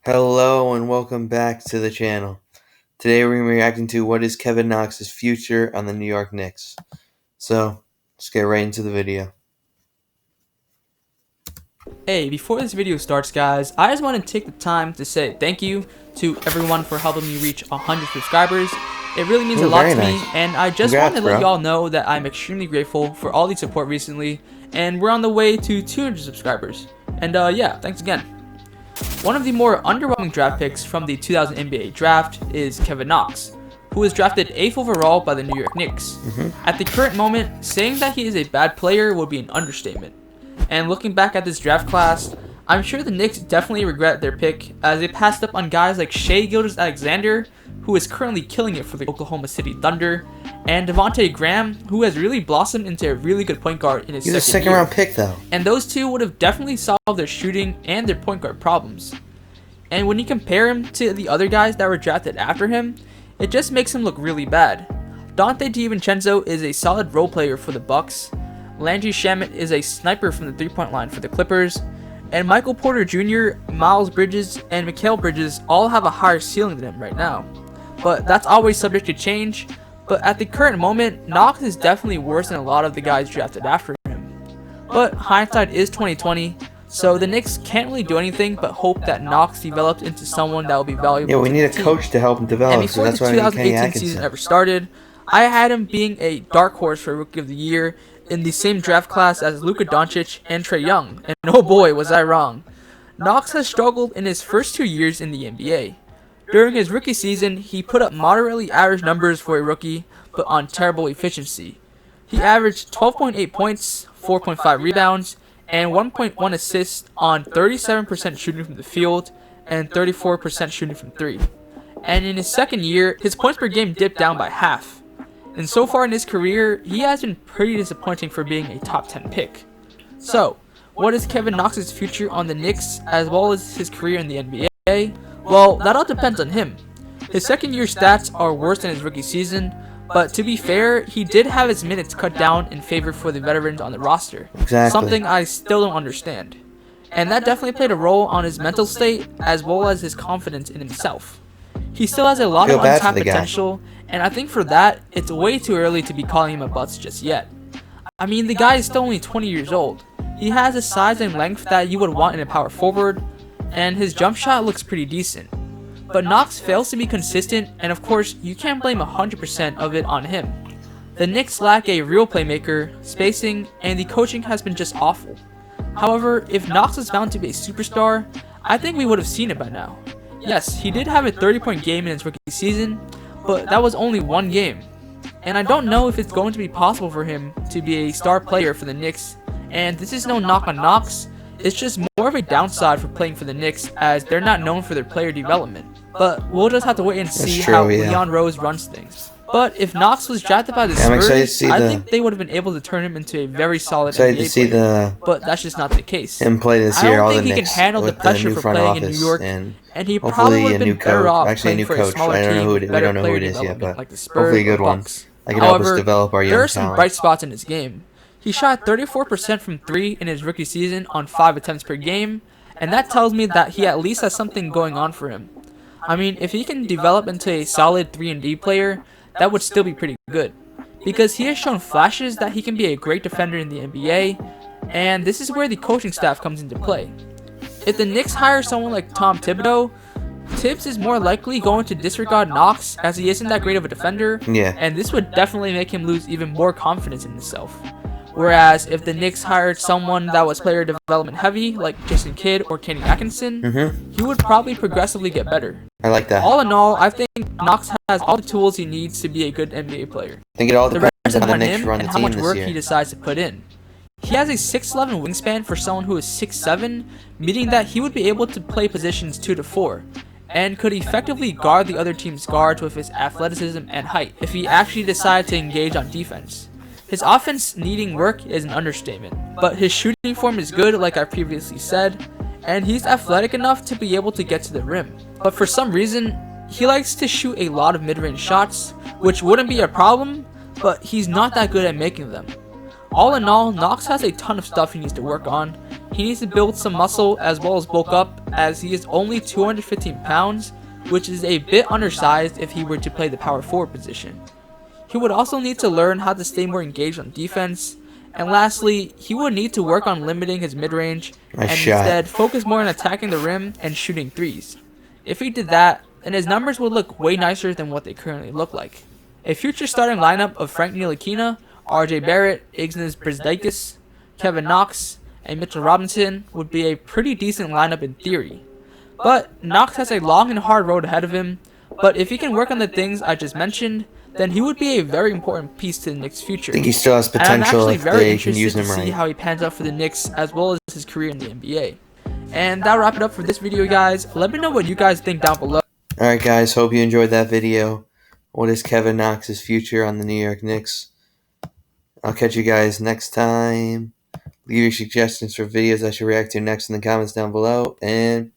Hello and welcome back to the channel. Today we're going to be reacting to what is Kevin Knox's future on the New York Knicks. So, let's get right into the video. Hey, before this video starts, guys, I just want to take the time to say thank you to everyone for helping me reach 100 subscribers. It really means a lot to me, and I just want to let y'all know that I'm extremely grateful for all the support recently, and we're on the way to 200 subscribers. And yeah, thanks again. One of the more underwhelming draft picks from the 2000 NBA draft is Kevin Knox, who was drafted 8th overall by the New York Knicks. At the current moment, saying that he is a bad player would be an understatement. And looking back at this draft class, I'm sure the Knicks definitely regret their pick, as they passed up on guys like Shai Gilgeous-Alexander, who is currently killing it for the Oklahoma City Thunder, and Devontae Graham, who has really blossomed into a really good point guard in his second year. He's a second-round pick, though. And those two would have definitely solved their shooting and their point guard problems. And when you compare him to the other guys that were drafted after him, it just makes him look really bad. Dante DiVincenzo is a solid role player for the Bucks. Landry Shamet is a sniper from the three-point line for the Clippers, and Michael Porter Jr., Miles Bridges, and Mikal Bridges all have a higher ceiling than him right now. But that's always subject to change, but at the current moment, Knox is definitely worse than a lot of the guys drafted after him. But hindsight is 2020, so the Knicks can't really do anything but hope that Knox develops into someone that will be valuable. Yeah, we need a coach to help him develop, and before so that's the why 2018 season ever started, I had him being a dark horse for Rookie of the Year in the same draft class as Luka Doncic and Trae Young, and oh boy was I wrong. Knox has struggled in his first 2 years in the NBA. During his rookie season, he put up moderately average numbers for a rookie, but on terrible efficiency. He averaged 12.8 points, 4.5 rebounds, and 1.1 assists on 37% shooting from the field and 34% shooting from 3. And in his second year, his points per game dipped down by half. And so far in his career, he has been pretty disappointing for being a top 10 pick. So, what is Kevin Knox's future on the Knicks as well as his career in the NBA? Well, that all depends on him. His second year stats are worse than his rookie season, but to be fair, he did have his minutes cut down in favor for the veterans on the roster. Something I still don't understand. And that definitely played a role on his mental state as well as his confidence in himself. He still has a lot of untapped potential, and I think for that, it's way too early to be calling him a bust just yet. I mean, the guy is still only 20 years old. He has a size and length that you would want in a power forward, and his jump shot looks pretty decent. But Knox fails to be consistent, and of course, you can't blame 100% of it on him. The Knicks lack a real playmaker, spacing, and the coaching has been just awful. However, if Knox was bound to be a superstar, I think we would have seen it by now. Yes, he did have a 30-point game in his rookie season, but that was only one game. And I don't know if it's going to be possible for him to be a star player for the Knicks, and this is no knock on Knox, it's just more of a downside for playing for the Knicks as they're not known for their player development. But we'll just have to wait and see how Leon Rose runs things. But if Knox was drafted by the Spurs, I think they would have been able to turn him into a very solid NBA player. But that's just not the case. I don't think he can handle the pressure for playing in New York, and he probably would have been better off playing for a smaller team with better player development like the Spurs or Bucks. However, there are some bright spots in his game. He shot 34% from 3 in his rookie season on 5 attempts per game, and that tells me that he at least has something going on for him. I mean, if he can develop into a solid 3-and-D player, that would still be pretty good, because he has shown flashes that he can be a great defender in the NBA, and this is where the coaching staff comes into play. If the Knicks hire someone like Tom Thibodeau, Tibbs is more likely going to disregard Knox as he isn't that great of a defender, and this would definitely make him lose even more confidence in himself. Whereas if the Knicks hired someone that was player development heavy, like Jason Kidd or Kenny Atkinson, he would probably progressively get better. I like that. All in all, I think Knox has all the tools he needs to be a good NBA player. I think it all depends on how the Knicks run the team and how much work he decides to put in. He has a 6'11" wingspan for someone who is 6'7", meaning that he would be able to play positions 2 to 4, and could effectively guard the other team's guards with his athleticism and height if he actually decided to engage on defense. His offense needing work is an understatement, but his shooting form is good like I previously said, and he's athletic enough to be able to get to the rim. But for some reason, he likes to shoot a lot of mid-range shots, which wouldn't be a problem, but he's not that good at making them. All in all, Knox has a ton of stuff he needs to work on. He he needs to build some muscle as well as bulk up, as he is only 215 pounds, which is a bit undersized if he were to play the power forward position. He would also need to learn how to stay more engaged on defense, and lastly, he would need to work on limiting his mid-range and instead focus more on attacking the rim and shooting threes. If he did that, then his numbers would look way nicer than what they currently look like. A future starting lineup of Frank Ntilikina, RJ Barrett, Ignas Brzdeikis, Kevin Knox, and Mitchell Robinson would be a pretty decent lineup in theory. But Knox has a long and hard road ahead of him, but if he can work on the things I just mentioned, then he would be a very important piece to the Knicks' future. I think he still has potential. And I'm actually if very they interested can use him to see right. how he pans out for the Knicks as well as his career in the NBA. And that'll wrap it up for this video, guys. Let me know what you guys think down below. Alright guys, hope you enjoyed that video. What is Kevin Knox's future on the New York Knicks? I'll catch you guys next time. Leave your suggestions for videos I should react to next in the comments down below, and